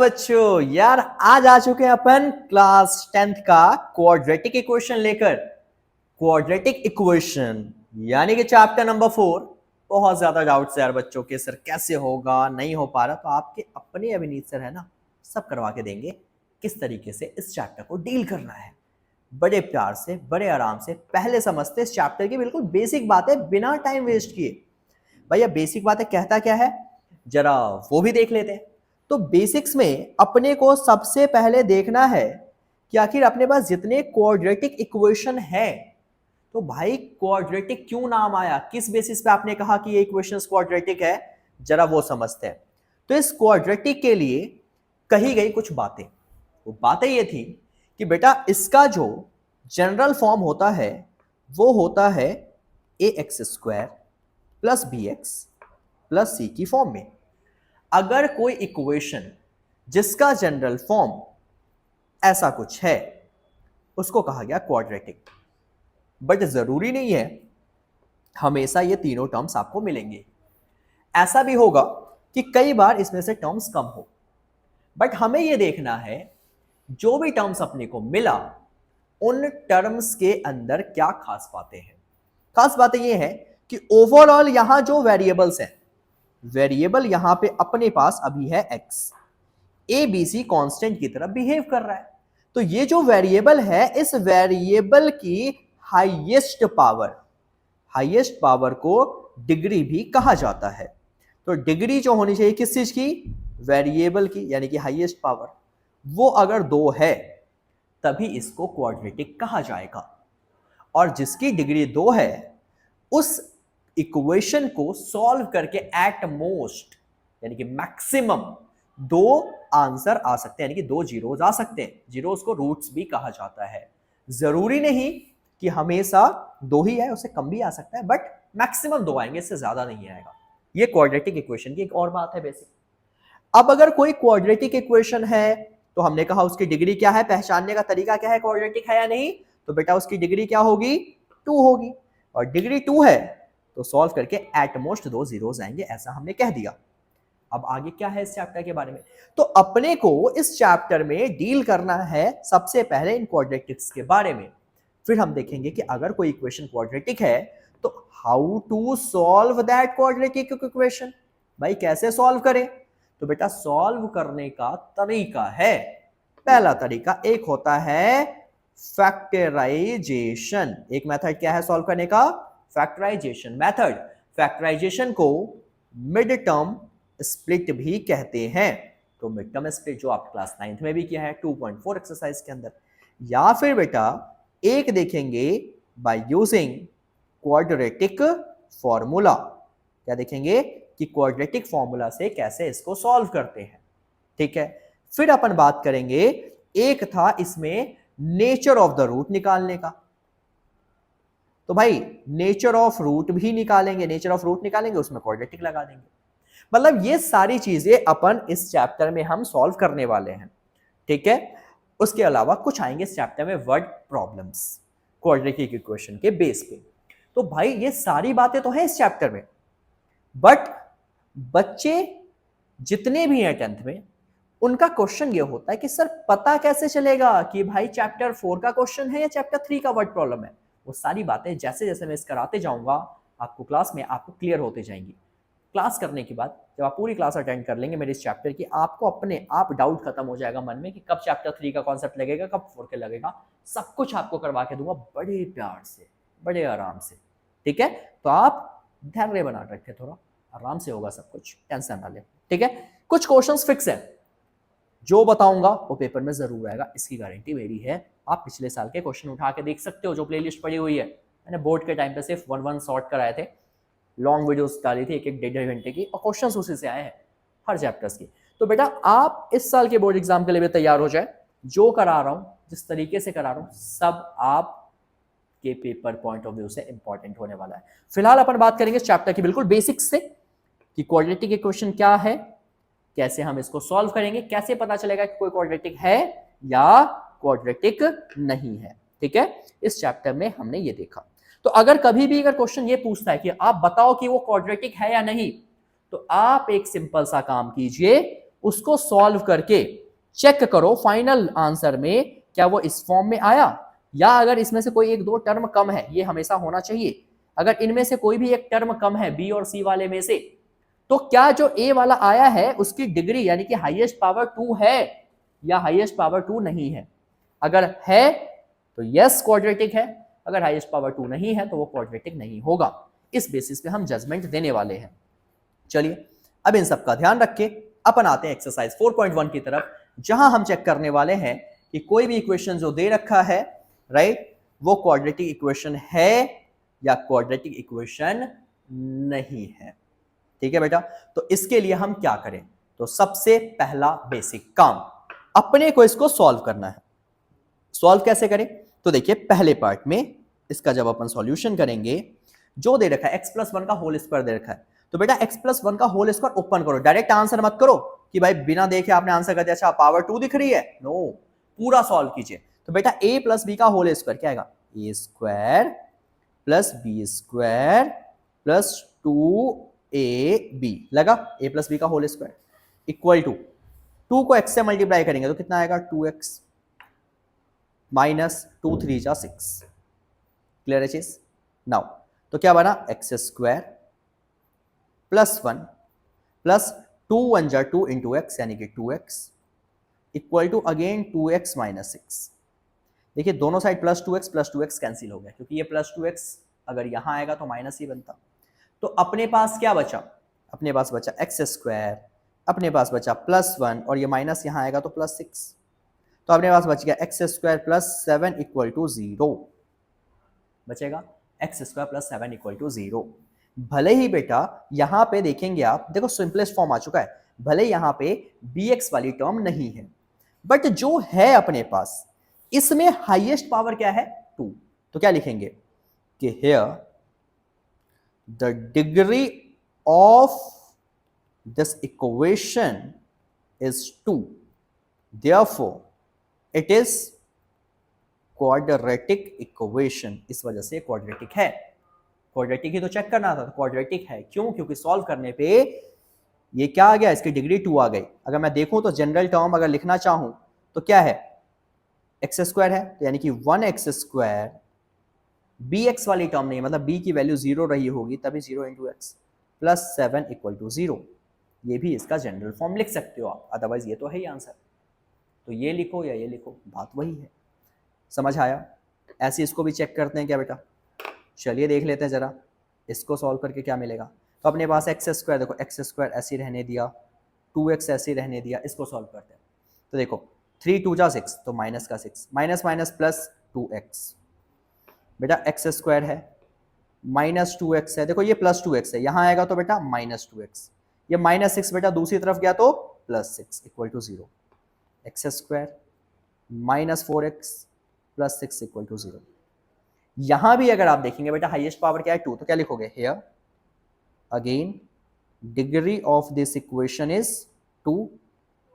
बच्चों, यार आज आ चुके हैं अपन क्लास 10th का क्वाड्रेटिक इक्वेशन लेकर। क्वाड्रेटिक इक्वेशन यानी कि चैप्टर नंबर 4। बहुत ज्यादा डाउट्स यार बच्चों के, सर कैसे होगा, नहीं हो पा रहा, तो आपके अपने अविनीत सर है ना, सब करवा के देंगे किस तरीके से इस चैप्टर को डील करना है। बड़े प्यार से, बड़े आराम से पहले समझते इस चैप्टर की बिल्कुल बेसिक बातें बिना टाइम वेस्ट किए। भैया बेसिक बातें कहता क्या है, जरा वो भी देख लेते हैं। तो बेसिक्स में अपने को सबसे पहले देखना है कि आखिर अपने पास जितने क्वाड्रेटिक इक्वेशन है, तो भाई क्वाड्रेटिक क्यों नाम आया, किस बेसिस पे आपने कहा कि ये इक्वेशंस क्वाड्रेटिक है, जरा वो समझते हैं। तो इस क्वाड्रेटिक के लिए कही गई कुछ बातें, वो बातें ये थी कि बेटा इसका जो जनरल फॉर्म होता है वो होता है ax² plus bx plus c की फॉर्म में। अगर कोई इक्वेशन जिसका जनरल फॉर्म ऐसा कुछ है उसको कहा गया क्वाड्रेटिक। बट जरूरी नहीं है हमेशा ये तीनों टर्म्स आपको मिलेंगे। ऐसा भी होगा कि कई बार इसमें से टर्म्स कम हो। बट हमें यह देखना है जो भी टर्म्स अपने को मिला उन टर्म्स के अंदर क्या खास बातें हैं। खास बातें यह है कि ओवरऑल यहां जो वेरिएबल्स हैं, वेरिएबल यहां पे अपने पास अभी है x, A B C constant की तरह बिहेव कर रहा है। तो ये जो वेरिएबल है, इस वेरिएबल की हाईएस्ट पावर को डिग्री भी कहा जाता है। तो डिग्री जो होनी चाहिए किस चीज की, वेरिएबल की, यानी कि हाईएस्ट पावर, वो अगर 2 है तभी इसको क्वाड्रेटिक कहा जाएगा। और जिसकी डिग्री 2 है उस इक्वेशन को सॉल्व करके एट मोस्ट यानी कि मैक्सिमम 2 आंसर आ सकते हैं, यानी कि 2 जीरोज आ सकते हैं। जीरोज को रूट्स भी कहा जाता है। जरूरी नहीं कि हमेशा 2 ही आए, उससे कम भी आ सकता है, बट मैक्सिमम 2 आएंगे, इससे ज्यादा नहीं आएगा। ये क्वाड्रेटिक इक्वेशन की एक और बात है बेसिक। अब अगर कोई क्वाड्रेटिक इक्वेशन है तो हमने कहा उसकी डिग्री क्या है, पहचानने का तरीका क्या है, क्वाड्रेटिक है या नहीं। तो बेटा उसकी डिग्री क्या होगी, 2 होगी। और डिग्री 2 है तो सॉल्व करके एट मोस्ट 2 जीरोज आएंगे, ऐसा हमने कह दिया। अब आगे क्या है इस चैप्टर के बारे में, तो अपने को इस चैप्टर में डील करना है सबसे पहले इन क्वाड्रेटिक्स के बारे में। फिर हम देखेंगे कि अगर कोई इक्वेशन क्वाड्रेटिक है तो how to solve that quadratic equation. भाई कैसे सॉल्व करें, तो बेटा सॉल्व करने का तरीका है, पहला तरीका एक होता है फैक्टराइजेशन। एक मेथड क्या है सॉल्व करने का, फैक्टराइजेशन मेथड। फैक्टराइजेशन को मिड टर्म स्प्लिट भी कहते हैं। तो मिड टर्म स्प्लिट जो आप क्लास 9th में भी किया है 2.4 एक्सरसाइज के अंदर। या फिर बेटा एक देखेंगे बाय यूजिंग क्वाड्रेटिक फॉर्मूला। क्या देखेंगे कि क्वाड्रेटिक फॉर्मूला से कैसे इसको सॉल्व करते हैं। ठीक है, फिर अपन बात करेंगे, एक था इसमें नेचर ऑफ द रूट निकालने का। तो भाई नेचर ऑफ रूट भी निकालेंगे, नेचर ऑफ रूट निकालेंगे, उसमें क्वाड्रेटिक लगा देंगे। मतलब ये सारी चीजें अपन इस चैप्टर में हम सॉल्व करने वाले हैं। ठीक है, उसके अलावा कुछ आएंगे इस चैप्टर में वर्ड प्रॉब्लम्स क्वाड्रेटिक इक्वेशन के बेस पे। तो भाई ये सारी बातें तो हैं इस चैप्टर में, बट बच्चे जितने भी हैं 10th में उनका क्वेश्चन ये होता है कि सर पता कैसे चलेगा कि भाई चैप्टर 4 का क्वेश्चन है या चैप्टर 3 का वर्ड प्रॉब्लम है। वो सारी बातें जैसे जैसे मैं इस कराते जाऊंगा आपको क्लास में आपको क्लियर होते जाएंगी। क्लास करने के बाद जब आप पूरी क्लास अटेंड कर लेंगे मेरे इस चैप्टर की, आपको अपने आप डाउट खत्म हो जाएगा मन में कि कब चैप्टर 3 का कॉन्सेप्ट लगेगा, कब 4 के लगेगा। सब कुछ आपको करवा के दूंगा बड़े प्यार से, बड़े आराम से। ठीक है, तो आप धैर्य बना रखें, थोड़ा आराम से होगा सब कुछ, टेंशन ना ले। ठीक है, कुछ क्वेश्चंस फिक्स है, जो बताऊंगा वो पेपर में जरूर आएगा, इसकी गारंटी मेरी है। आप पिछले साल के क्वेश्चन उठा के देख सकते हो, जो प्लेलिस्ट पड़ी हुई है। मैंने बोर्ड के टाइम पे सिर्फ 1 शॉर्ट कराए थे, लॉन्ग वीडियोस डाली थी 1-1 घंटे की, और क्वेश्चंस उसी से आए हैं हर चैप्टर्स की। तो बेटा आप इस साल के बोर्ड एग्जाम के लिए भी तैयार हो जाए। जो करा रहा हूं, जिस तरीके से करा रहा हूं, सब आप के पेपर पॉइंट ऑफ व्यू से इंपॉर्टेंट होने वाला है। फिलहाल अपन बात करेंगे इस चैप्टर की बिल्कुल बेसिक्स से कि क्वाड्रेटिक इक्वेशन क्या है, कैसे हम इसको सॉल्व करेंगे, कैसे पता चलेगा कि कोई क्वाड्रेटिक है या क्वाड्रेटिक नहीं है। ठीक है, इस चैप्टर में हमने ये देखा। तो अगर कभी भी अगर क्वेश्चन ये पूछता है कि आप बताओ कि वो क्वाड्रेटिक है या नहीं, तो आप एक सिंपल सा काम कीजिए, उसको सॉल्व करके चेक करो फाइनल आंसर में क्या वो इस फॉर्म में आया, या अगर इसमें से कोई एक दो टर्म कम है, ये हमेशा होना चाहिए, अगर इनमें से कोई भी एक टर्म कम है बी और सी वाले में से, तो क्या जो ए वाला आया है उसकी डिग्री यानी कि हाईएस्ट पावर 2 है या हाईएस्ट पावर 2 नहीं है। अगर है तो यस क्वाड्रेटिक है, अगर हाईएस्ट पावर 2 नहीं है तो वो क्वाड्रेटिक नहीं होगा। इस बेसिस पे हम जजमेंट देने वाले हैं। चलिए अब इन सब का ध्यान रख के अपन आते हैं एक्सरसाइज 4.1 की तरफ, जहां हम चेक करने वाले हैं कि कोई भी इक्वेशन जो दे रखा है, राइट, वो क्वाड्रेटिक इक्वेशन है या क्वाड्रेटिक इक्वेशन नहीं है। ठीक है बेटा, तो इसके लिए हम क्या करें, तो सबसे पहला बेसिक काम अपने को इसको सॉल्व करना है। सॉल्व कैसे करें, तो देखिए पहले पार्ट में इसका जब अपन सॉल्यूशन करेंगे, जो दे रखा है x+1 का होल स्क्वायर दे रखा है, तो बेटा x+1 का होल स्क्वायर ओपन करो, डायरेक्ट आंसर मत करो कि भाई बिना देखे आपने आंसर कर दिया, अच्छा पावर 2 दिख रही है, नो, पूरा सॉल्व कीजिए। तो बेटा a + b का होल स्क्वायर क्या आएगा, a² + b² + 2ab लगा, a + b का होल स्क्वायर इक्वल टू 2 को x से मल्टीप्लाई करेंगे तो कितना आएगा, 2x - 2 3 जा 6। क्लियर है चीज। नाउ तो क्या बना, x² + 1 + 2 1 जा 2 × x यानी कि 2x equal to again 2x - 6। देखिए दोनों साइड +2x कैंसिल हो गया, क्योंकि ये +2x अगर यहां आएगा तो माइनस ही बनता। तो अपने पास क्या बचा, अपने पास बचा x², अपने पास बचा +1 और ये माइनस यहां आएगा तो +6, तो अपने पास बच गया x² + 7 = 0, बचेगा x² + 7 = 0। भले ही बेटा यहां पे देखेंगे आप, देखो सिंपलेस्ट फॉर्म आ चुका है, भले यहां पे bx वाली टर्म नहीं है, बट जो है अपने पास इसमें हाईएस्ट पावर क्या है, 2, तो क्या लिखेंगे कि here the degree of this equation is 2, therefore it is quadratic equation, इस वजह से क्वाड्रेटिक है। क्वाड्रेटिक ही तो चेक करना था, तो क्वाड्रेटिक है। क्यों, क्योंकि सॉल्व करने पे ये क्या आ गया, इसकी डिग्री 2 आ गई। अगर मैं देखूं तो जनरल टर्म अगर लिखना चाहूं तो क्या है, x² है, तो यानी कि 1x², bx वाली टर्म नहीं, मतलब b की वैल्यू 0 रही होगी तभी 0 × x + 7 = 0। ये भी इसका जनरल फॉर्म लिख सकते हो आप, अदरवाइज ये तो है ही आंसर, तो ये लिखो या ये लिखो, बात वही है। समझ आया। ऐसे इसको भी चेक करते हैं क्या बेटा, चलिए देख लेते हैं जरा, इसको सॉल्व करके क्या मिलेगा। तो अपने पास x², देखो x² ऐसे रहने दिया, 2x ऐसे रहने दिया, इसको सॉल्व करते हैं। तो देखो 3 2 जा 6, तो माइनस का 6, माइनस माइनस प्लस 2x, बेटा x² है -2x है, देखो ये +2x है, यहाँ आएगा तो बेटा -2x, ये -6 बेटा दूसरी तरफ गया तो +6 = 0, x² -4x + 6 = 0। यहां भी अगर आप देखेंगे बेटा हाईएस्ट पावर क्या है, 2, तो क्या लिखोगे, here again degree of this equation is 2,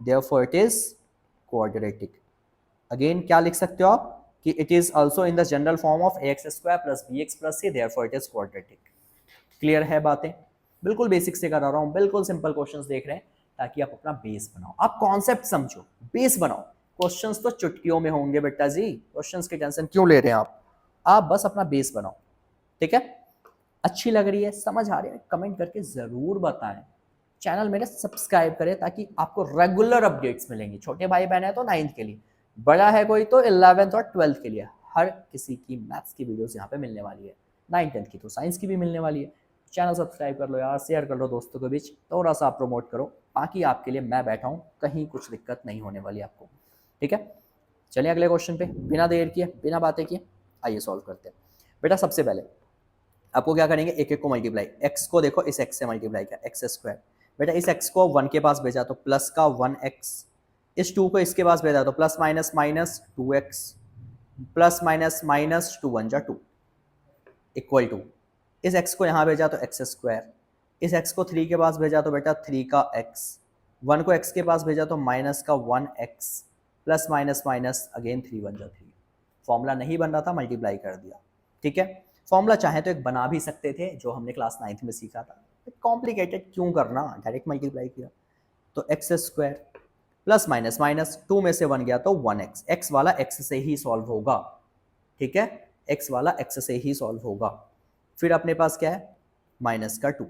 therefore it is quadratic. Again क्या लिख सकते हो आप कि it is also in the general form of ax² + bx + c, therefore it is quadratic. Clear है बातें, बिल्कुल बेसिक से करा रहा हूं, बिल्कुल सिंपल क्वेश्चंस देख रहे हैं ताकि आप अपना बेस बनाओ, आप कॉन्सेप्ट समझो, बेस बनाओ। क्वेश्चंस तो चुटकियों में होंगे बेटा जी, क्वेश्चंस की टेंशन क्यों ले रहे हैं आप बस अपना बेस बनाओ। ठीक है, अच्छी लग रही है, समझ आ रही है, कमेंट करके जरूर बताएं। चैनल मेरे सब्सक्राइब करें ताकि आपको रेगुलर अपडेट्स मिलेंगी। छोटे भाई बहन है तो 9th के लिए, बड़ा है कोई तो 11th और 12th के लिए, हर किसी की मैथ्स की वीडियोस यहाँ पे मिलने वाली है, 9th 10th की तो साइंस की भी मिलने वाली है। चैनल सब्सक्राइब कर लो यार, शेयर कर लो दोस्तों के बीच, थोड़ा सा प्रमोट करो, बाकी आपके लिए मैं बैठा हूँ, कहीं कुछ दिक्कत नहीं होने वाली आपको। ठीक है, चलिए अगले क्वेश्चन पे, बिना देर किए बिना बातें किए आइए सॉल्व करते हैं। बेटा सबसे पहले आपको क्या करेंगे, एक एक को मल्टीप्लाई, x को देखो इस x से मल्टीप्लाई किया, x², बेटा इस x को 1 के पास भेजा तो प्लस का 1x, इस 2 को इसके पास भेजा तो plus minus minus 2x, plus minus minus 2 1 जा 2 इक्वल टू, इस x को यहाँ भेजा तो x², इस x को 3 के पास भेजा तो बेटा 3 का x, 1 को x के पास भेजा तो माइनस का 1x, plus minus minus again 3 1 जा 3। फॉर्मूला नहीं बन रहा था, मल्टीप्लाई कर दिया। ठीक है, फॉर्मूला चाहे तो एक बना भी सकते थे, जो हमने क्लास 9th में सीखा था, कॉम्प्लिकेटेड क्यों करना, डायरेक्ट मल्टीप्लाई किया। तो x square plus minus minus 2 में से 1 गया तो 1x, x वाला x से ही सॉल्व होगा, ठीक है, x वाला x से ही सॉल्व होगा। फिर अपने पास क्या है, माइनस का 2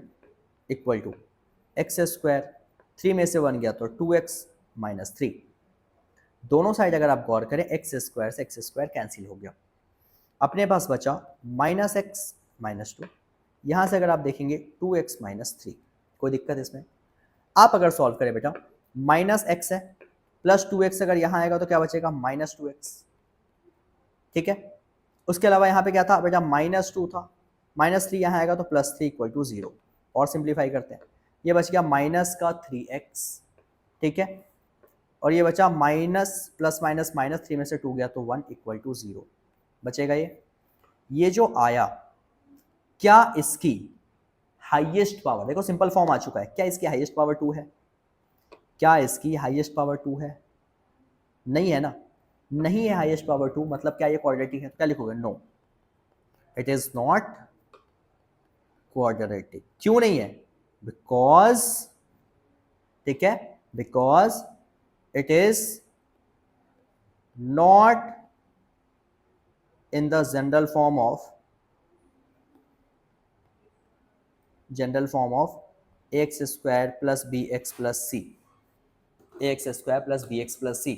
इक्वल टू एक्स स्क्वायर, 3 में से 1 गया तो 2x माइनस 3। दोनों साइड अगर आप गौर करें एक्स स्क्वायर से एक्स स्क्वायर कैंसिल हो गया, अपने पास बचा माइनस एक्स माइनस 2। यहाँ से अगर आप देखेंगे 2x माइनस 3, कोई दिक्कत इसमें? आप अगर सॉल्व करें बेटा, माइनस एक्स है प्लस 2x अगर यहाँ आएगा तो क्या बचेगा, माइनस 2x, ठीक है। उसके अलावा यहाँ पे क्या था बेटा, माइनस 2 था, माइनस 3 यहाँ आएगा तो प्लस 3 इक्वल टू 0। और सिंप्लीफाई करते हैं, ये बच गया माइनस का 3x, ठीक है, और ये बचा माइनस प्लस माइनस माइनस 3 में से 2 गया तो 1 इक्वल टू 0 बचेगा। ये जो आया, क्या इसकी हाईएस्ट पावर, देखो सिंपल फॉर्म आ चुका है, क्या इसकी हाईएस्ट पावर 2 है? क्या इसकी हाईएस्ट पावर 2 है? नहीं है ना, नहीं है हाईएस्ट पावर 2, मतलब क्या ये क्वाड्रेटिक है? क्या लिखोगे, no it is not quadratic. क्यों नहीं है? बिकॉज, ठीक है, because it is not in the general form of ax square plus bx plus c, ax square plus bx plus c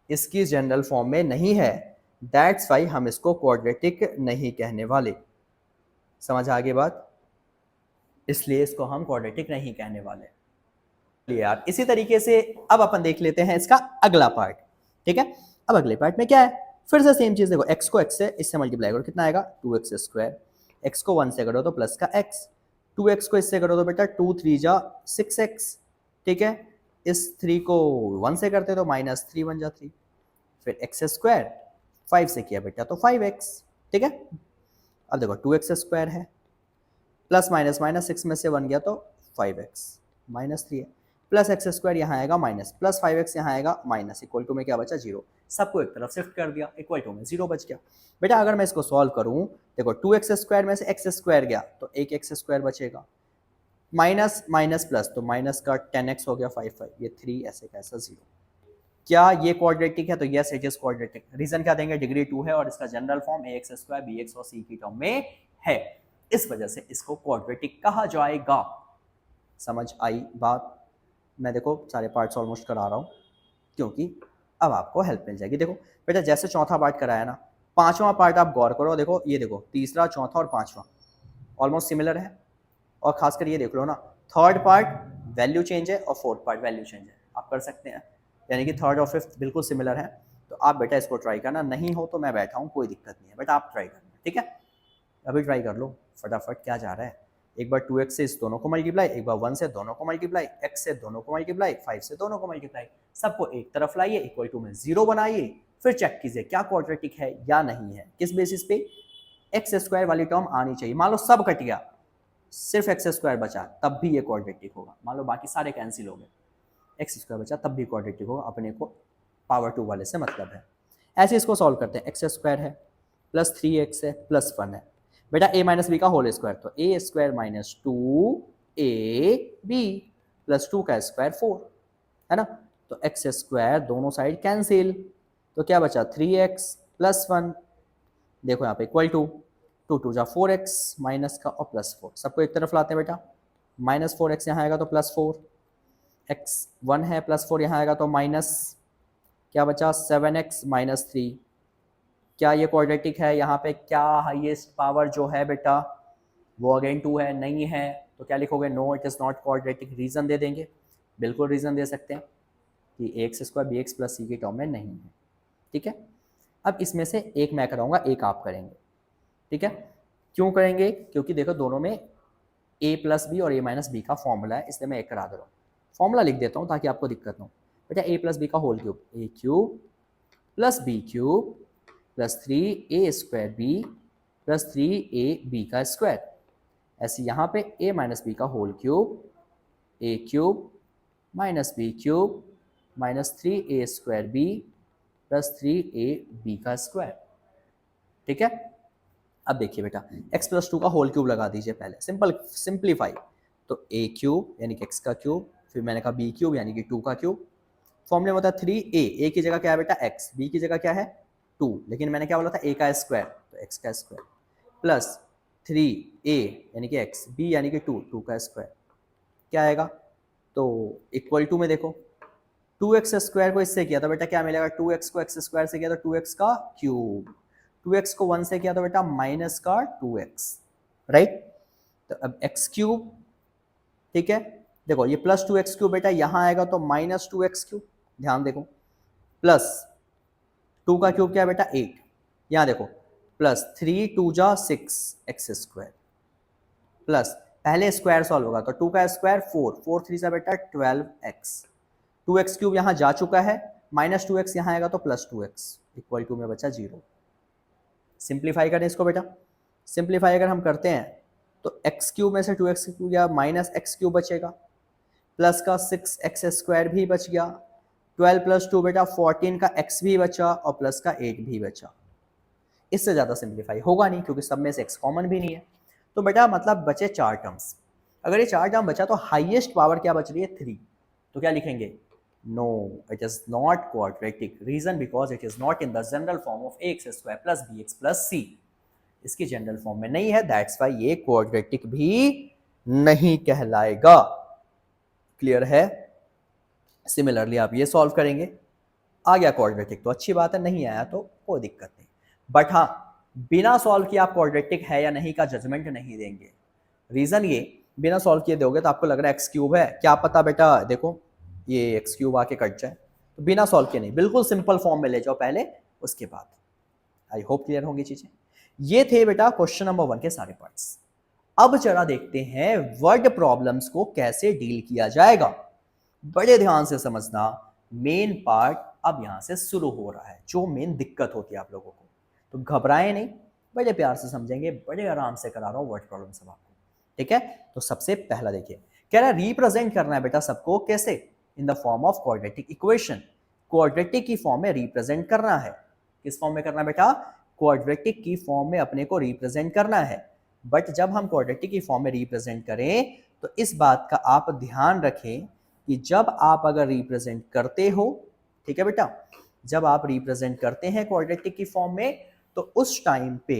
इसकी जनरल फॉर्म में नहीं है, दैट्स वाई हम इसको क्वाड्रेटिक नहीं कहने वाले। समझ आ गई बात? इसलिए इसको हम क्वाड्रेटिक नहीं कहने वाले यार। इसी तरीके से अब अपन देख लेते हैं इसका अगला पार्ट, ठीक है। अब अगले पार्ट में क्या है, फिर से सेम चीज देखो, x को x से इससे मल्टीप्लाई करो, कितना आएगा 2x स्क्वायर, x को 1 से करो तो प्लस का x, 2x को इससे करो तो बेटा 2 3 जा 6x, ठीक है, इस 3 को 1 से करते तो माइनस 3 बन जा 3, फिर x स्क्वायर 5 से किया बेटा तो 5x, ठीक है। अब देखो 2x स्क्वायर है प्लस माइनस माइनस 6 में से 1 गया तो 5x माइनस 3 है, प्लस एक्स स्क्वायर यहाँ आएगा माइनस, प्लस 5x यहाँ आएगा माइनस, इक्वल टू में क्या बचा 0, सबको एक तरफ शिफ्ट कर दिया, इक्वल टू में 0 बच गया। बेटा अगर मैं इसको सॉल्व करूँ, देखो 2x स्क्वायर में से x स्क्वायर गया तो एक x स्क्वायर बचेगा, माइनस माइनस प्लस तो माइनस का 10x हो गया 5 ये 3 ऐसे कैसा 0। क्या ये क्वाड्रेटिक है? तो yes it is quadratic. Reason क्या देंगे, डिग्री 2 है और इसका general form ax square bx और c की टर्म में है, इस वजह से इसको क्वाड्रेटिक कहा जाएगा। समझ आई बात? मैं देखो सारे पार्ट्स ऑलमोस्ट करा रहा हूँ क्योंकि अब आपको हेल्प मिल जाएगी। देखो बेटा जैसे चौथा पार्ट कराया ना, पांचवा पार्ट आप गौर करो, देखो ये देखो तीसरा चौथा और पांचवा ऑलमोस्ट सिमिलर है, और खासकर ये देख लो ना, थर्ड पार्ट वैल्यू चेंज है और फोर्थ पार्ट वैल्यू चेंज है, आप कर सकते हैं, यानी कि थर्ड और फिफ्थ बिल्कुल सिमिलर है। तो आप बेटा इसको ट्राई करना, नहीं हो तो मैं बैठा हूँ, कोई दिक्कत नहीं है, बेटा आप ट्राई करना, ठीक है। अभी ट्राई कर लो फटाफट, क्या जा रहा है, एक बार 2x से इस दोनों को मल्टीप्लाई, एक बार 1 से दोनों को मल्टीप्लाई, x से दोनों को मल्टीप्लाई, 5 से दोनों को मल्टीप्लाई, सबको एक तरफ लाइए, इक्वल टू में 0 बनाइए, फिर चेक कीजिए क्या क्वाड्रेटिक है या नहीं है। किस बेसिस पे? एक्स स्क्वायर वाली टर्म आनी चाहिए, मान लो सब कट गया, सिर्फ एक्स स्क्वायर बचा तब भी ये क्वाड्रेटिक होगा, मान लो बाकी सारे कैंसिल हो गए, एक्स स्क्वायर बचा तब भी क्वाड्रेटिक होगा, अपने को पावर 2 वाले से मतलब है। ऐसे इसको सॉल्व करते हैं, एक्स स्क्वायर है प्लस 3x है प्लस 1 है, बेटा a माइनस बी का होल स्क्वायर, तो ए स्क्वायर माइनस 2ab प्लस 2 का स्क्वायर 4 है ना, तो एक्स स्क्वायर दोनों साइड कैंसिल, तो क्या बचा 3x प्लस 1, देखो यहाँ पे इक्वल टू 2 2 जा 4x माइनस का और प्लस 4, सबको एक तरफ लाते हैं बेटा, माइनस 4x यहाँ आएगा तो प्लस 4, x 1 है प्लस 4 यहाँ आएगा तो माइनस, क्या बचा 7x माइनस 3। क्या ये क्वाड्रेटिक है? यहाँ पे क्या हाईएस्ट पावर जो है बेटा वो अगेन 2 है, नहीं है, तो क्या लिखोगे, no it is not quadratic. Reason दे देंगे, बिल्कुल रीज़न दे सकते हैं कि x square b x plus c की टर्म में नहीं है, ठीक है। अब इसमें से एक मैं कराऊंगा, एक आप करेंगे, ठीक है। क्यों करेंगे? क्योंकि देखो दोनों में a प्लस बी और a माइनस बी का फॉर्मूला है, इसलिए मैं एक करा दे रहा हूँ, फॉर्मूला लिख देता हूँ ताकि आपको दिक्कत ना हो। बेटा a प्लस बी का whole cube, a cube plus B cube plus 3a square B plus 3ab का स्क्वायर, ऐसे यहाँ पे a माइनस बी का whole cube, a cube minus B cube minus 3a square B plus 3ab का square, ठीक है। अब देखिए बेटा x प्लस 2 का होल क्यूब लगा दीजिए पहले, सिंपलीफाई, तो a क्यूब यानी कि x का क्यूब फिर मैंने कहा बी क्यूब यानी कि 2 का क्यूब, फॉर्मूले में होता है 3a, a की जगह क्या है बेटा x, b की जगह क्या है 2, लेकिन मैंने क्या बोला था a का स्क्वायर, तो x का स्क्वायर प्लस 3a यानी कि x, b यानी कि 2 का स्क्वायर, क्या आएगा, तो इक्वल टू में देखो 2x स्क्वायर को इससे किया तो बेटा क्या मिलेगा, 2x को x स्क्वायर से किया तो 2x का क्यूब, 2x को 1 से किया तो बेटा माइनस का 2x, राइट। तो अब x क्यूब, ठीक है, देखो ये प्लस 2x क्यूब बेटा यहाँ आएगा तो माइनस 2x क्यूब, ध्यान देखो, प्लस 2 का क्यूब क्या है बेटा 8, यहाँ देखो प्लस 3 2 जा 6 एक्स स्क्वायर, प्लस पहले स्क्वायर सॉल्व होगा तो 2 का स्क्वायर 4, 4 3 सा बेटा 12x, 2x क्यूब यहाँ जा चुका है, माइनस 2x यहाँ आएगा तो प्लस 2x, इक्वल टू में बचा 0। सिंप्लीफाई करें इसको बेटा, सिंप्लीफाई अगर हम करते हैं तो x क्यूब में से 2x क्यूब या माइनस x क्यूब बचेगा, प्लस का 6x स्क्वायर भी बच गया, 12 प्लस 2 बेटा 14 का x भी बचा और प्लस का 8 भी बचा। इससे ज़्यादा सिंप्लीफाई होगा नहीं क्योंकि सब में से x कॉमन भी नहीं है, तो बेटा मतलब बचे 4 टर्म्स। अगर ये 4 टर्म बचा तो हाईएस्ट पावर क्या बच रही है 3, तो क्या लिखेंगे, no it is not quadratic, reason because it is not in the general form of ax square plus bx plus c, इसकी जनरल फॉर्म में नहीं है, दैट्स वाई ये क्वाड्रेटिक भी नहीं कहलाएगा। क्लियर है। सिमिलरली आप ये सॉल्व करेंगे, आ गया क्वाड्रेटिक तो अच्छी बात है, नहीं आया तो कोई दिक्कत नहीं, बट हाँ बिना सॉल्व किए आप क्वाड्रेटिक है या नहीं का जजमेंट नहीं देंगे। रीजन ये, बिना सॉल्व किए दोगे तो आपको लग रहा है एक्स क्यूब है, क्या पता बेटा देखो ये एक्स क्यूब आके कट जाए, तो बिना सॉल्व किए नहीं, बिल्कुल सिंपल फॉर्म में ले जाओ पहले, उसके बाद। आई होप क्लियर होंगी चीजें। ये थे बेटा क्वेश्चन नंबर 1 के सारे पार्ट्स। अब जरा देखते हैं वर्ड प्रॉब्लम्स को कैसे डील किया जाएगा। बड़े ध्यान से समझना, मेन पार्ट अब यहां से शुरू हो रहा है, जो मेन दिक्कत होती है आप लोगों को, तो घबराएं नहीं, बड़े प्यार से समझेंगे, बड़े आराम से करा रहा हूं वर्ड प्रॉब्लम सब आपको, ठीक है। तो सबसे पहला देखिए, कह रहा है रिप्रेजेंट करना है बेटा सबको, कैसे, in the form of quadratic equation, quadratic की फॉर्म में रिप्रेजेंट करना है। किस फॉर्म में करना है बेटा, क्वाड्रेटिक की फॉर्म में अपने को रिप्रेजेंट करना है। बट जब हम क्वाड्रेटिक की फॉर्म में रिप्रेजेंट करें तो इस बात का आप ध्यान रखें कि जब आप अगर रिप्रेजेंट करते हो, ठीक है बेटा, जब आप रिप्रेजेंट करते हैं क्वाड्रेटिक की फॉर्म में तो उस टाइम पे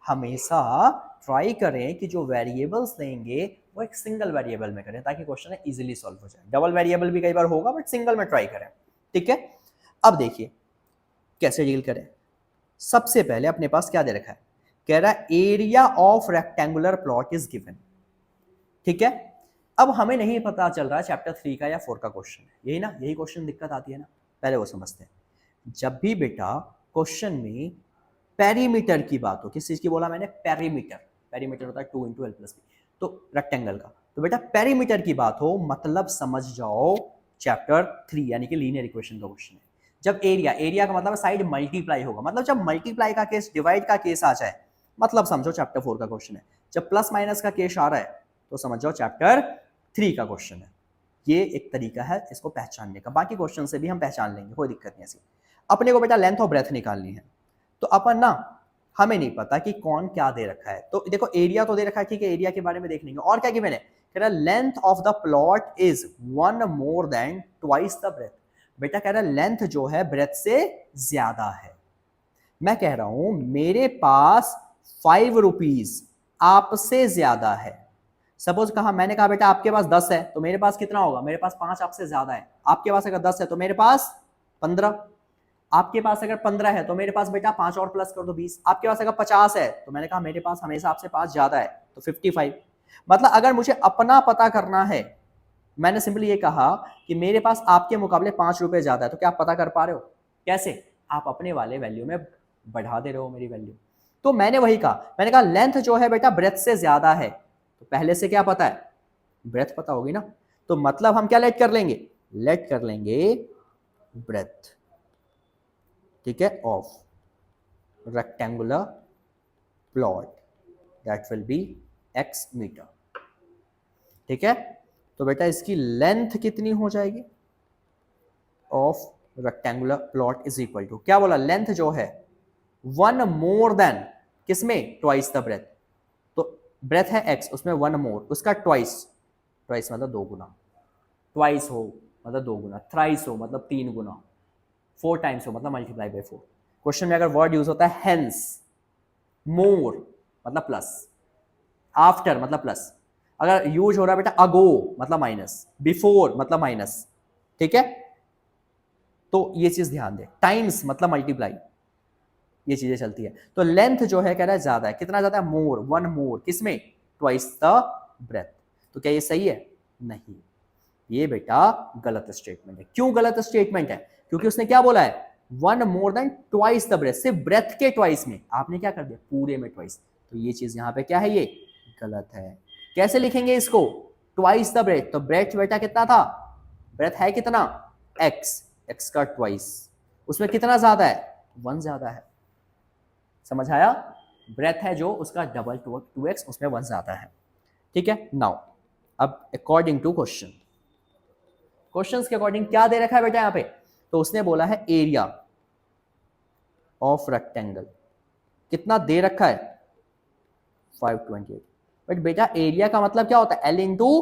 हमेशा ट्राई करें कि जो वेरिएबल्स लेंगे वो एक सिंगल वेरिएबल में करें, ताकि क्वेश्चन इजीली सॉल्व हो जाए। डबल वेरिएबल भी कई बार होगा बट सिंगल में ट्राई करें, ठीक है। अब देखिए कैसे डील करें। सबसे पहले अपने पास क्या दे रखा है, कह रहा है area of rectangular plot is given, ठीक है। अब हमें नहीं पता चल रहा है चैप्टर 3 का या 4 का क्वेश्चन है, यही ना, यही क्वेश्चन दिक्कत आती है ना, पहले वो समझते हैं। जब भी बेटा क्वेश्चन में पेरीमीटर की बात हो, किस चीज की बोला मैंने, पेरीमीटर, पेरीमीटर होता है 2 × l + b, तो रेक्टेंगल का, तो बेटा पेरीमीटर की बात हो मतलब समझ जाओ चैप्टर 3 यानी कि लीनियर इक्वेशन का क्वेश्चन है। जब एरिया, एरिया का मतलब साइड मल्टीप्लाई होगा, मतलब जब मल्टीप्लाई का केस, डिवाइड का केस आ जाए, मतलब समझो चैप्टर 4 का क्वेश्चन है। जब प्लस माइनस का केस आ रहा है तो समझ जाओ चैप्टर 3 का क्वेश्चन है। ये एक तरीका है इसको पहचानने का, बाकी क्वेश्चन से भी हम पहचान लेंगे, कोई दिक्कत नहीं ऐसी। अपने को बेटा लेंथ और ब्रेथ निकालनी है, तो अपन ना, हमें नहीं पता कि कौन क्या दे रखा है, तो देखो एरिया तो दे रखा है, ठीक है, एरिया के बारे में देख लेंगे। और क्या कि मैंने कह रहा length of the plot is 1 more than twice the breadth, बेटा कह रहा लेंथ जो है ब्रेथ से ज्यादा है। मैं कह रहा हूं मेरे पास 5 रुपीज आपसे ज्यादा है, सपोज कहा, मैंने कहा बेटा आपके पास 10 है तो मेरे पास कितना होगा, मेरे पास 5 आपसे ज्यादा है। आपके पास अगर 10 है तो मेरे पास 15, आपके पास अगर 15 है तो मेरे पास बेटा 5 और प्लस कर दो 20, आपके पास अगर 50 है तो मैंने कहा मेरे पास हमेशा आपसे 5 ज्यादा है तो 55। मतलब अगर मुझे अपना पता करना है, मैंने सिंपली ये कहा कि मेरे पास आपके मुकाबले 5 रुपए ज्यादा है, तो क्या आप पता कर पा रहे हो, कैसे, आप अपने वाले वैल्यू में बढ़ा दे रहे हो मेरी वैल्यू। तो मैंने वही कहा, मैंने कहा लेंथ जो है बेटा ब्रेथ से ज्यादा है, तो पहले से क्या पता है, ब्रेथ पता होगी ना, तो मतलब हम क्या लेट कर लेंगे, लेट कर लेंगे ब्रेथ, ठीक है, of rectangular plot, that will be x metre, ठीक है। तो बेटा इसकी लेंथ कितनी हो जाएगी, of rectangular plot is equal to, क्या बोला, लेंथ जो है 1 more than, किसमें, ट्वाइस द ब्रेथ, तो ब्रेथ है x, उसमें 1 more, उसका ट्वाइस, ट्वाइस मतलब 2 गुना, ट्वाइस हो मतलब 2 गुना, थ्राइस हो मतलब 3 गुना, 4 टाइम्स हो मतलब मल्टीप्लाई बाय 4। क्वेश्चन में अगर वर्ड यूज होता है हेंस, मोर मतलब प्लस, आफ्टर मतलब प्लस, अगर यूज हो रहा है बेटा अगो मतलब माइनस, बिफोर मतलब माइनस, ठीक है, तो ये चीज ध्यान दे, टाइम्स मतलब मल्टीप्लाई, ये चीजें चलती है। तो लेंथ जो है कह रहा है ज्यादा है, कितना ज्यादा है, मोर, वन मोर, किसमें, ट्वाइस द ब्रेथ। तो क्या ये सही है, नहीं, ये बेटा गलत स्टेटमेंट है। क्यों गलत स्टेटमेंट है, क्योंकि उसने क्या बोला है, one more than twice the breadth, सिर्फ ब्रेथ के ट्वाइस में, आपने क्या कर दिया पूरे में ट्वाइस, तो ये चीज यहां पे क्या है, ये गलत है। कैसे लिखेंगे इसको, ट्वाइस द ब्रेथ, तो ब्रेथ बेटा कितना था, ब्रेथ है कितना, एक्स, एक्स का ट्वाइस, उसमें कितना ज्यादा है, वन ज्यादा है, समझ आया, ब्रेथ है जो उसका डबल 2x, उसमें वन ज्यादा है, ठीक है। नाउ अब अकॉर्डिंग टू क्वेश्चन, क्वेश्चंस के अकॉर्डिंग क्या दे रखा है बेटा यहाँ पे, तो उसने बोला है एरिया ऑफ रेक्टेंगल, कितना दे रखा है 528, बट बेटा एरिया का मतलब क्या होता है, L इंटू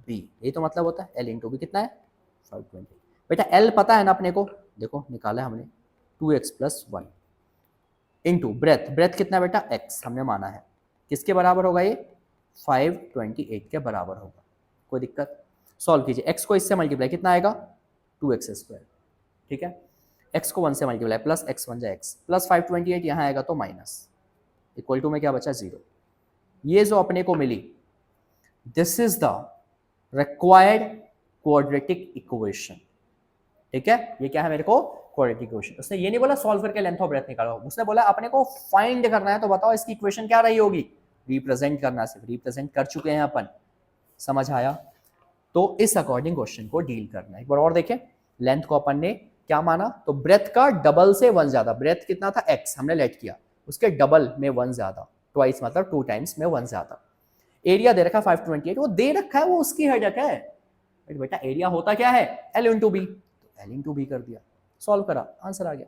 बी, यही तो मतलब होता है, L इंटू बी कितना है 528, बेटा L पता है ना अपने को, देखो निकाला है हमने 2x plus 1 into breadth, breath कितना बेटा x हमने माना है, किसके बराबर होगा ये 528 के बराबर होगा, कोई दिक्कत, सॉल्व कीजिए, x को इससे मल्टीप्लाई कितना आएगा 2x स्क्वायर, ठीक है, x को 1 से मल्टीप्लाई प्लस x 1 जा x प्लस 528 यहाँ आएगा तो माइनस, इक्वल टू में क्या बचा 0, ये जो अपने को मिली, this is the required quadratic equation, ठीक है, ये क्या है मेरे को क्वाड्रेटिक इक्वेशन। उसने ये नहीं बोला सॉल्व करके लेंथ ऑफ ब्रेथ निकालो, उसने बोला अपने को फाइंड करना है, तो बताओ इसकी इक्वेशन क्या रही होगी, रिप्रेजेंट करना, सिर्फ रिप्रेजेंट कर चुके हैं अपन, समझ आया। तो इस अकॉर्डिंग क्वेश्चन को डील करना है। एक बार और देखें, लेंथ को अपन ने क्या माना, तो ब्रेथ का डबल से वन ज्यादा, ब्रेथ कितना था x हमने लेट किया, उसके डबल में वन ज्यादा, ट्वाइस मतलब 2 टाइम्स में वन ज्यादा, एरिया दे रखा 528, वो दे रखा है, वो उसकी हेडक है, बेटा एरिया होता क्या है L इंटू बी, तो L इंटू बी कर दिया, सॉल्व करा, आंसर आ गया।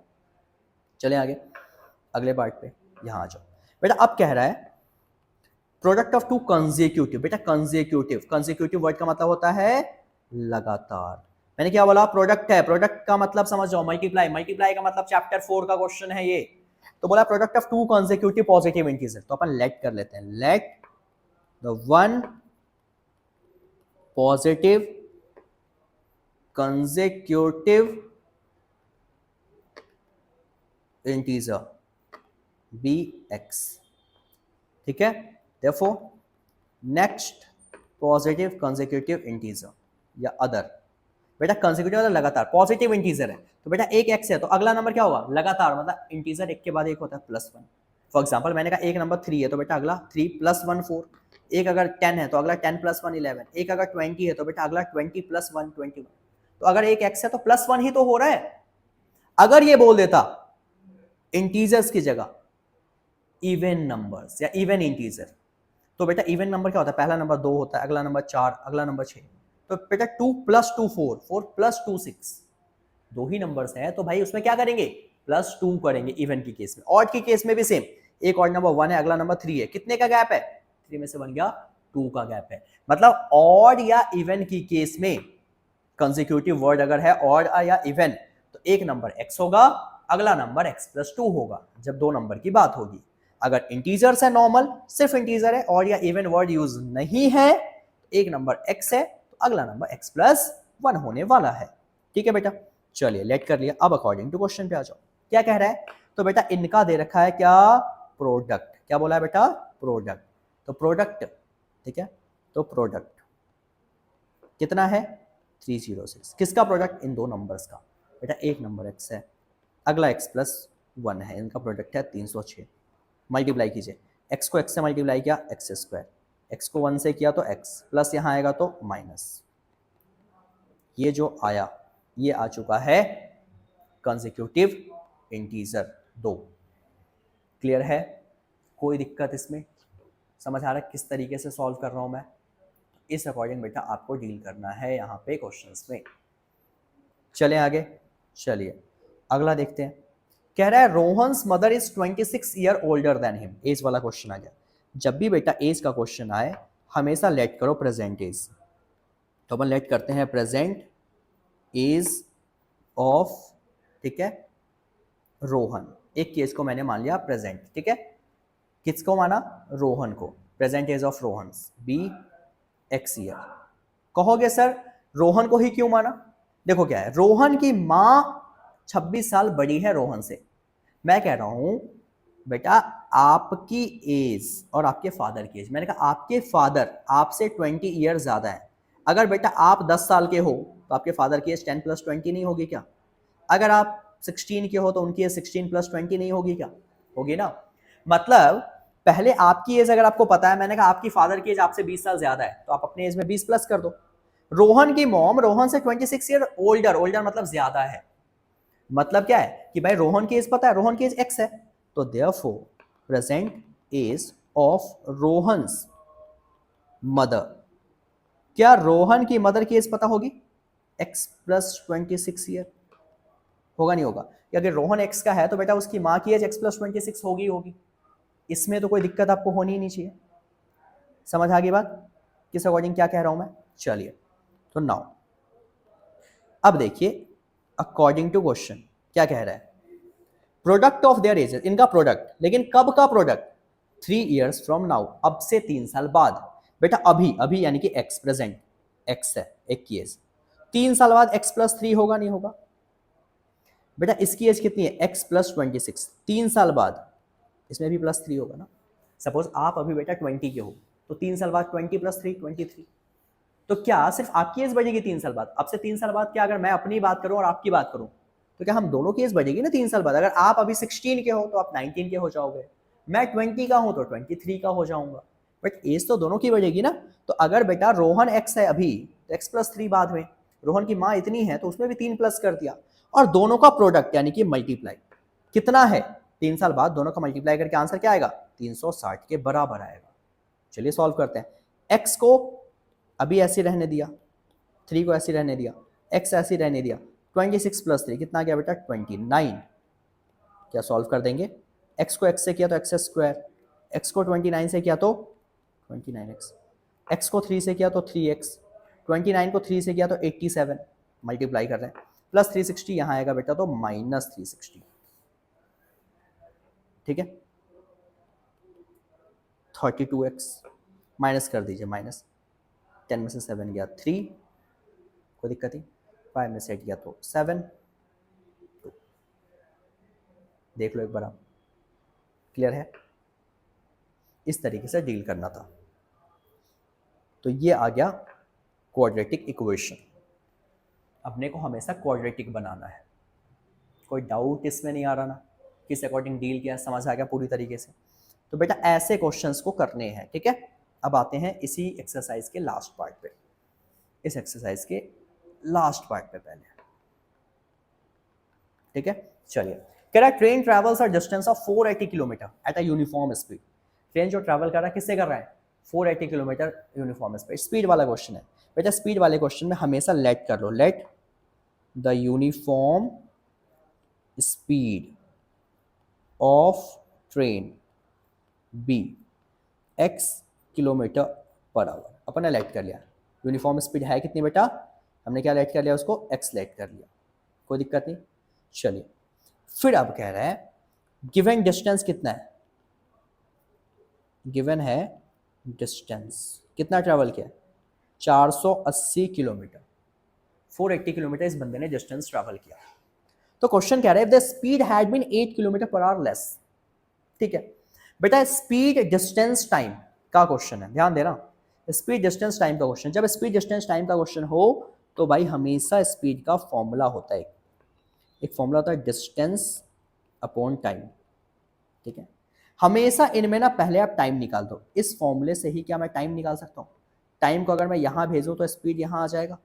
चले आगे अगले पार्ट पे, यहां आ जाओ बेटा। अब कह रहा है प्रोडक्ट ऑफ टू कंसेक्यूटिव, बेटा कंसेक्यूटिव, कंसेक्यूटिव वर्ड का मतलब होता है लगातार, मैंने क्या बोला, प्रोडक्ट है, प्रोडक्ट का मतलब समझ जाओ मल्टीप्लाई, मल्टीप्लाई का मतलब चैप्टर 4 का क्वेश्चन है ये, तो बोला product of two consecutive positive integer, तो अपन लेट कर लेते हैं, let the one positive consecutive integer be x, ठीक है, therefore next positive consecutive integer या अदर, बेटा कंसेक्यूटिव मतलब लगातार, पॉजिटिव इंटीजर है तो बेटा एक एक्स है तो अगला नंबर क्या होगा लगातार, मतलब इंटीजर एक के बाद एक होता है प्लस वन। फॉर एग्जांपल मैंने कहा एक नंबर 3 है तो बेटा अगला 3 प्लस 1 4, एक अगर 10 है तो अगला 10 प्लस 1 11, एक अगर 20 है तो बेटा अगला 20 प्लस 1 21, तो अगर एक एक्स है तो प्लस 1 ही तो हो रहा है। अगर ये बोल देता इंटीजर्स की जगह इवन नंबर्स या इवन इंटीजर, तो बेटा इवन नंबर क्या होता है, पहला नंबर 2 होता है, अगला नंबर 4, अगला नंबर 6, तो बेटा 2 प्लस 2 4, 4 प्लस 2 6, दो ही नंबर्स हैं तो भाई उसमें क्या करेंगे प्लस 2 करेंगे इवन की केस में। ऑड की केस में भी सेम, एक ऑड नंबर 1 है अगला नंबर 3 है, कितने का गैप है 3 में से बन गया 2 का गैप है। मतलब ऑड या इवन की केस में कंसेक्यूटिव वर्ड अगर है ऑड या इवन तो एक नंबर x होगा, अगला नंबर x प्लस 2 होगा जब दो नंबर की बात होगी। अगर इंटीजर्स है नॉर्मल सिर्फ इंटीजर है और या इवन वर्ड यूज नहीं है, एक नंबर x है तो अगला नंबर x प्लस 1 होने वाला है। ठीक है बेटा, चलिए लेट कर लिया। अब अकॉर्डिंग टू क्वेश्चन पे आ जाओ, क्या कह रहा है, तो बेटा इनका दे रखा है क्या प्रोडक्ट, क्या बोला है बेटा प्रोडक्ट, तो प्रोडक्ट ठीक है, तो प्रोडक्ट कितना है 306, किसका प्रोडक्ट इन दो नंबर्स का, बेटा एक नंबर x है अगला x प्लस 1 है, इनका प्रोडक्ट है 306। मल्टीप्लाई कीजिए, x को x से मल्टीप्लाई किया एक्स स्क्वायर, x को 1 से किया तो x प्लस यहाँ आएगा तो माइनस, ये जो आया ये आ चुका है कंसेक्यूटिव इंटीजर 2। क्लियर है, कोई दिक्कत इसमें, समझ आ रहा है किस तरीके से सॉल्व कर रहा हूं मैं, इस अकॉर्डिंग बेटा आपको डील करना है यहाँ पे क्वेश्चंस में। चलें आगे, चलिए अगला देखते हैं। कह रहा है Rohan's mother is 26 year older than him, age वाला क्वेश्चन आ गया। जब भी बेटा एज का क्वेश्चन आए हमेशा लेट करो प्रेजेंट एज, तो अपन लेट करते हैं प्रेजेंट एज ऑफ, ठीक है, रोहन। एक केस को मैंने मान लिया प्रेजेंट, ठीक है, किसको माना, रोहन को, present age of Rohan be x year. कहोगे सर रोहन को ही क्यों माना, देखो क्या है, रोहन की मां 26 साल बड़ी है रोहन से। मैं कह रहा हूं बेटा आपकी एज और आपके फादर की एज, मैंने कहा आपके फादर आपसे 20 ईयर ज्यादा है। अगर बेटा आप 10 साल के हो तो आपके फादर की एज 10 + 20 नहीं होगी क्या? अगर आप 16 के हो तो उनकी एज 16 + 20 नहीं होगी क्या? होगी ना। मतलब पहले आपकी एज अगर आपको पता है, मैंने कहा आपकी फादर की एज आपसे 20 साल ज्यादा है, तो आप अपने एज में 20 प्लस कर दो। रोहन की मॉम रोहन से 26 ईयर ओल्डर, ओल्डर मतलब ज्यादा है। मतलब क्या है कि भाई रोहन की एज पता है, रोहन की एज एक्स है, तो therefore present age of Rohan's mother, क्या रोहन की मदर की एज पता होगी? x + 26 ईयर होगा, नहीं होगा? कि अगर रोहन x का है तो बेटा उसकी मां की एज x + 26 होगी होगी। इसमें तो कोई दिक्कत आपको होनी ही नहीं चाहिए। समझ आ गई बात किस अकॉर्डिंग क्या कह रहा हूं मैं? चलिए, तो नाउ अब देखिए अकॉर्डिंग टू क्वेश्चन क्या कह रहा है, प्रोडक्ट ऑफ देयर एजेस, इनका प्रोडक्ट, लेकिन कब का प्रोडक्ट? 3 ईयर्स फ्रॉम नाउ, अब से 3 साल बाद। बेटा अभी, अभी यानी कि x प्रेजेंट, x है एक की एज, 3 साल बाद x + 3 होगा नहीं होगा? बेटा इसकी एज कितनी है? x + 26, 3 साल बाद इसमें भी +3 होगा ना। सपोज आप अभी बेटा 20 के हो तो 3 साल बाद 20 + 3 23। तो क्या सिर्फ आपकी एज बढ़ेगी 3 साल बाद? अब से 3 साल बाद क्या अगर मैं अपनी बात करूं और आपकी बात करूं तो क्या हम दोनों की एज बढ़ेगी ना 3 साल बाद? अगर आप अभी 16 के हो तो आप 19 के हो जाओगे, मैं 20 का हूं तो 23 का हो जाऊंगा, बट एज तो दोनों की बढ़ेगी ना। तो अगर बेटा रोहन x है अभी तो x + 3 बाद में, रोहन की मां इतनी है तो उसमें भी 3 प्लस कर दिया, और दोनों का प्रोडक्ट यानी कि मल्टीप्लाई कितना है? 3 साल बाद दोनों का मल्टीप्लाई करके आंसर क्या आएगा? 360 के बराबर आएगा। चलिए सॉल्व करते हैं। x को अभी ऐसे रहने दिया, 3 को ऐसे रहने दिया, x ऐसे रहने दिया, 26 + 3 कितना गया बेटा? 29। क्या सॉल्व कर देंगे? x को x से किया तो x², x को 29 से किया तो 29x, x को 3 से किया तो 3x, 29 को 3 से किया तो 87, मल्टीप्लाई कर रहे हैं, प्लस 360 यहाँ आएगा बेटा तो -360, ठीक है। 32x माइनस कर दीजिए, -10 में से 7 गया 3, कोई दिक्कत नहीं, 5 में से 8 गया तो 7, देख लो एक बार आप, क्लियर है? इस तरीके से डील करना था। तो ये आ गया क्वाड्रेटिक इक्वेशन। अपने को हमेशा क्वाड्रेटिक बनाना है, कोई डाउट इसमें नहीं आ रहा ना? किस अकॉर्डिंग डील किया, समझ आ गया पूरी तरीके से? तो बेटा ऐसे क्वेश्चंस को करने हैं, ठीक है। अब आते हैं इसी एक्सरसाइज के लास्ट पार्ट पे, इस एक्सरसाइज के लास्ट पार्ट पे पहले, ठीक है। चलिए, कह रहा है train travels a distance of 480 kilometre at a uniform speed. Train जो ट्रैवल कर रहा है किससे कर रहा है? 480 किलोमीटर यूनिफॉर्म स्पीड। स्पीड वाला क्वेश्चन है बेटा, स्पीड वाले क्वेश्चन में हमेशा लेट कर लो, let the uniform speed of train be x km/h। अपन ने लेट कर लिया, यूनिफॉर्म स्पीड है कितनी बेटा? हमने क्या लेट कर लिया उसको? x लेट कर लिया, कोई दिक्कत नहीं। चलिए, फिर अब कह रहा है गिवन डिस्टेंस कितना है? गिवन है डिस्टेंस कितना ट्रैवल किया? 480 किलोमीटर, 480 किलोमीटर इस बंदे ने डिस्टेंस ट्रैवल किया। तो क्वेश्चन कह रहा है the speed had been 8 km/h less, ठीक है बेटा। स्पीड डिस्टेंस टाइम का क्वेश्चन है, ध्यान देना, स्पीड डिस्टेंस टाइम का क्वेश्चन। जब स्पीड डिस्टेंस टाइम का क्वेश्चन हो तो भाई हमेशा स्पीड का फॉर्मूला होता है, एक फॉर्मूला होता है डिस्टेंस अपॉन टाइम, ठीक है। हमेशा इनमें ना पहले आप टाइम निकाल दो, इस फॉर्मूले से ही क्या मैं टाइम निकाल सकता हूँ? टाइम को अगर मैं यहाँ भेजूँ तो स्पीड यहाँ आ जाएगा,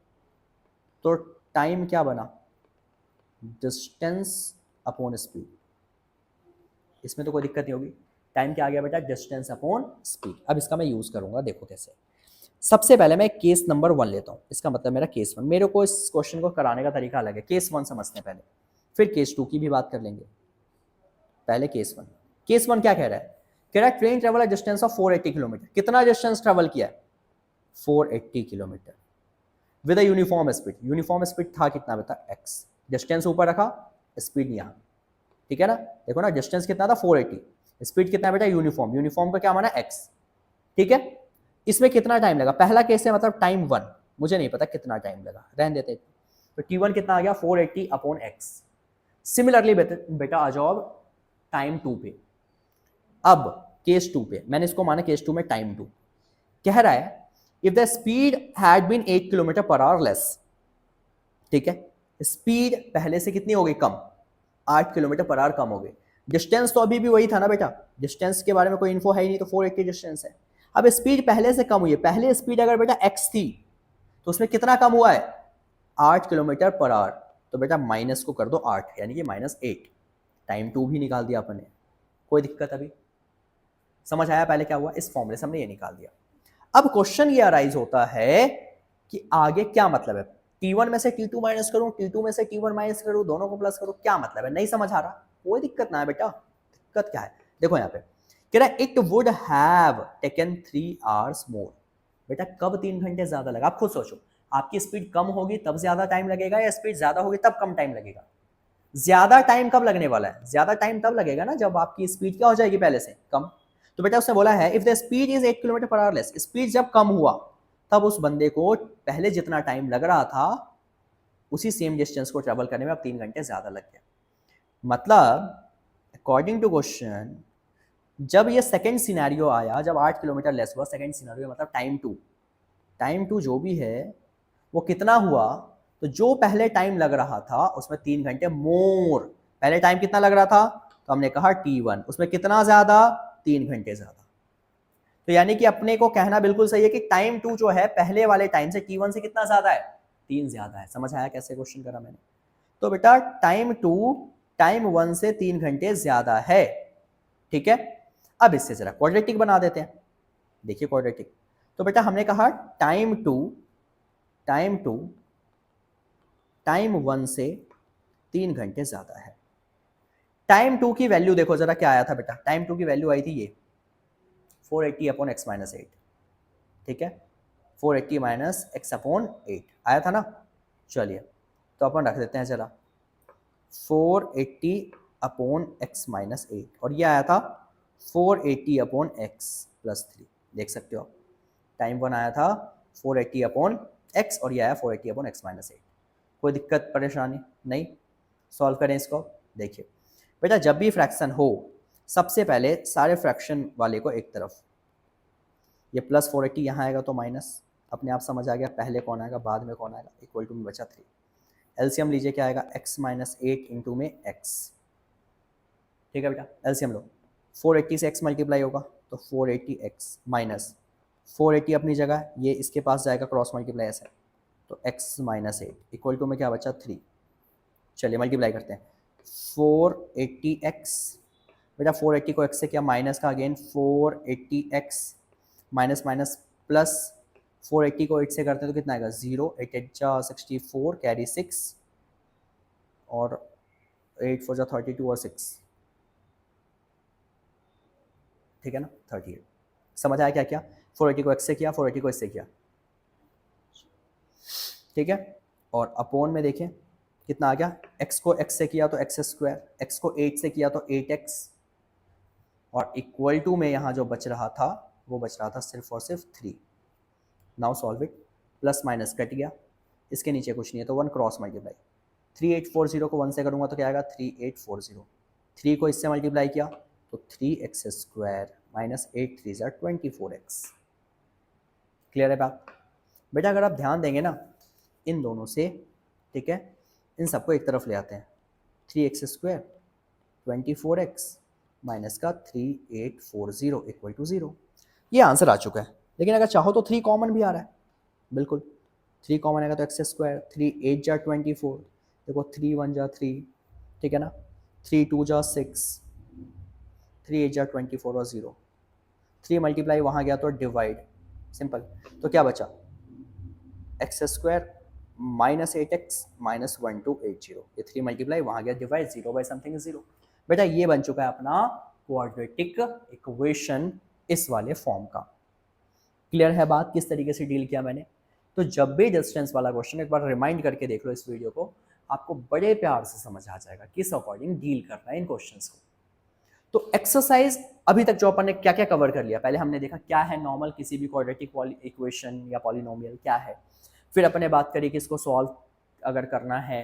तो टाइम क्या बना? Distance upon speed. इसमें तो कोई दिक्कत नहीं होगी, टाइम क्या आ गया बेटा? Distance upon speed. अब इसका मैं यूज करूंगा, देखो कैसे। सबसे पहले मैं केस नंबर 1 लेता हूं, इसका मतलब मेरा केस 1। मेरे को इस क्वेश्चन को कराने का तरीका अलग है, केस 1 समझते हैं पहले, फिर केस 2 की भी बात कर लेंगे। पहले केस 1। केस 1 क्या कह रहा है? कह रहा है train travel distance of 480 kilometre. कितना डिस्टेंस ट्रेवल किया है? 480 kilometre. With a uniform speed. Uniform speed था कितना बेटा, x, डिस्टेंस ऊपर रखा, स्पीड यहाँ, ठीक है ना। देखो ना डिस्टेंस कितना था 480, स्पीड कितना बेटा यूनिफॉर्म, यूनिफॉर्म का क्या माना x, ठीक है। इसमें कितना टाइम लगा, पहला केस है मतलब टाइम 1, मुझे नहीं पता कितना टाइम लगा, रहने देते। तो t1 कितना आ गया 480 अपॉन x। सिमिलरली बेटा आ जाओ टाइम 2 पे। अब केस 2 पे, मैंने इसको माना केस 2 में टाइम 2, कह रहा है if the speed had been 8 kilometre per hour less, ठीक है, स्पीड पहले से कितनी हो गई कम, 8 किलोमीटर पर आवर कम हो गई। डिस्टेंस तो अभी भी वही था ना बेटा, डिस्टेंस के बारे में कोई इन्फो है ही नहीं, तो 480 डिस्टेंस है। अब स्पीड पहले से कम हुई है, पहले स्पीड अगर बेटा x थी तो उसमें कितना कम हुआ है 8 किलोमीटर पर आवर, तो बेटा माइनस को कर दो 8, यानी कि -8, टाइम 2 भी निकाल दिया अपन ने, कोई दिक्कत अभी, समझ आया पहले क्या हुआ, इस फॉर्मूले से हमने ये निकाल दिया। अब क्वेश्चन ये अराइज होता है कि आगे क्या मतलब है, T1 में से T2 माइनस करूं, T2 में से T1 माइनस करूं, दोनों को प्लस करूं, क्या मतलब है, नहीं समझ आ रहा, कोई दिक्कत ना है बेटा। दिक्कत क्या है, देखो यहाँ पे कह रहा है it would have taken 3 hours मोर। बेटा कब 3 घंटे ज्यादा लगा, आप खुद सोचो, आपकी स्पीड कम होगी तब ज्यादा टाइम लगेगा, या स्पीड ज्यादा होगी तब कम टाइम लगेगा। ज्यादा टाइम कब लगने वाला है, ज्यादा टाइम तब लगेगा ना जब आपकी स्पीड क्या हो जाएगी पहले से कम। तो बेटा उसने बोला है if the speed is 8 kilometre per hour less, speed जब कम हुआ तब उस बंदे को पहले जितना टाइम लग रहा था उसी सेम डिस्टेंस को ट्रेवल करने में अब 3 घंटे ज्यादा लग गया। मतलब अकॉर्डिंग टू क्वेश्चन जब ये सेकंड सिनेरियो आया, जब 8 किलोमीटर लेस हुआ, सेकंड सिनेरियो मतलब टाइम टू जो भी है वो कितना हुआ, तो जो पहले टाइम लग रहा था उसमें 3 घंटे मोर, पहले टाइम कितना लग रहा था, तो हमने कहा T1, उसमें कितना ज्यादा 3 घंटे ज्यादा। तो यानी कि अपने को कहना बिल्कुल सही है कि टाइम 2 जो है पहले वाले टाइम से T1 से कितना ज्यादा है, 3 ज्यादा है। समझ आया कैसे क्वेश्चन करा मैंने, तो बेटा टाइम 2 टाइम 1 से 3 घंटे ज्यादा है, ठीक है। अब इससे जरा क्वाड्रेटिक बना देते हैं, देखिए क्वाड्रेटिक, तो बेटा हमने कहा टाइम 2 टाइम 1 से 3 घंटे ज्यादा है। टाइम 2 की वैल्यू देखो जरा क्या आया था बेटा, टाइम 2 की वैल्यू आई थी ये 480 अपॉन x माइनस 8, ठीक है, 480 माइनस x अपॉन 8 आया था ना। चलिए तो अपन रख देते हैं जरा 480 अपॉन x माइनस 8, और ये आया था 480 अपॉन x प्लस 3, देख सकते हो टाइम 1 आया था 480 अपॉन x और ये आया 480 अपॉन x माइनस 8। कोई दिक्कत परेशानी नहीं, सॉल्व करें इसको। देखिए बेटा जब भी फ्रैक्शन हो सबसे पहले सारे फ्रैक्शन वाले को एक तरफ, ये प्लस 480 यहाँ आएगा तो माइनस, अपने आप समझ आ गया पहले कौन आएगा बाद में कौन आएगा, इक्वल टू में बचा 3, एलसीएम लीजिए क्या आएगा x माइनस 8 इंटू में x, ठीक है बेटा एलसीएम लो, 480 से x मल्टीप्लाई होगा तो 480x माइनस 480 अपनी जगह, ये इसके पास जाएगा क्रॉस मल्टीप्लाई ऐसे, तो x माइनस 8 इक्वल टू में क्या बचा 3। चलिए मल्टीप्लाई करते हैं 480x, बेटा 480 को x से किया माइनस का again 480x minus minus plus 480 को 8 से करते हैं तो कितना आएगा 0, 8 8 जा 64 कैरी 6 और 8 4 जा 32 और 6, ठीक है ना 38। समझ आया क्या क्या, 480 को x से किया 480 को इससे किया, ठीक है। और अपोन में देखें कितना आ गया, x को x से किया तो x स्क्वायर, x को 8 से किया तो 8x, और इक्वल टू में यहाँ जो बच रहा था वो बच रहा था सिर्फ और सिर्फ 3। Now solve it, plus minus cut गया, इसके नीचे कुछ नहीं है तो 1 क्रॉस मल्टीप्लाई, 3840 को 1 से करूँगा तो क्या आएगा 3840, 3 को इससे मल्टीप्लाई किया तो 3x स्क्वायर माइनस 8 3 ज़ा 24x। क्लियर है बात बेटा, अगर आप ध्यान देंगे ना इन दोनों से, ठीक है, इन सबको एक तरफ ले आते हैं, 3x स्क्वायर 24x माइनस का 3840 इक्वल टू 0, ये आंसर आ चुका है। लेकिन अगर चाहो तो 3 कॉमन भी आ रहा है, बिल्कुल 3 कॉमन आएगा तो x स्क्वायर, 3 8 जा 24, देखो 3 1 जा 3, ठीक है ना, 3 2 जा 6, 3 8 जा 24 और 0, 3 मल्टीप्लाई वहाँ गया तो डिवाइड, सिंपल, तो क्या बचा x square minus 8x minus 1280, ये 3 मल्टीप्लाई वहाँ गया डिवाइड, 0 बाई समथिंग 0। बेटा ये बन चुका है अपना क्वाड्रेटिक इक्वेशन इस वाले फॉर्म का। क्लियर है बात किस तरीके से डील किया मैंने। तो जब भी डिस्टेंस वाला क्वेश्चन, एक बार रिमाइंड करके देख लो इस वीडियो को, आपको बड़े प्यार से समझ आ जाएगा किस अकॉर्डिंग डील करना है इन क्वेश्चंस को। तो एक्सरसाइज अभी तक जो अपन ने क्या क्या कवर कर लिया, पहले हमने देखा क्या है नॉर्मल किसी भी क्वाड्रेटिक इक्वेशन या पॉलिनोमियल क्या है, फिर अपन ने बात करी कि इसको सॉल्व अगर करना है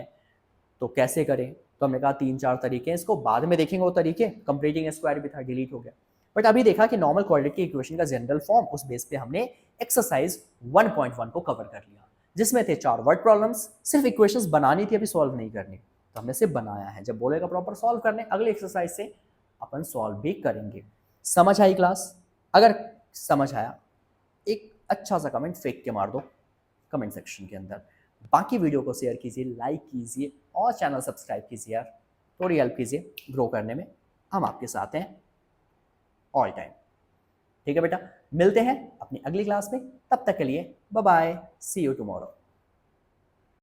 तो कैसे करें, तो हमने कहा 3-4 तरीके हैं, इसको बाद में देखेंगे वो तरीके, कंप्लीटिंग स्क्वायर भी था, डिलीट हो गया। बट अभी देखा कि नॉर्मल क्वाड्रेटिक इक्वेशन का जनरल फॉर्म, उस बेस पे हमने एक्सरसाइज 1.1 को कवर कर लिया, जिसमें थे 4 वर्ड प्रॉब्लम्स, सिर्फ इक्वेशंस बनानी थी, अभी सॉल्व नहीं करनी, तो हमने सिर्फ बनाया है, जब बोलेगा प्रॉपर सॉल्व करने अगले एक्सरसाइज से अपन सॉल्व भी करेंगे। समझ आई क्लास? अगर समझ आया एक अच्छा सा कमेंट फेंक के मार दो कमेंट सेक्शन के अंदर, बाकी वीडियो को शेयर कीजिए, लाइक कीजिए और चैनल सब्सक्राइब कीजिए यार, थोड़ी हेल्प कीजिए ग्रो करने में, हम आपके साथ हैं ऑल टाइम। ठीक है बेटा, मिलते हैं अपनी अगली क्लास में, तब तक के लिए bye bye, see you tomorrow.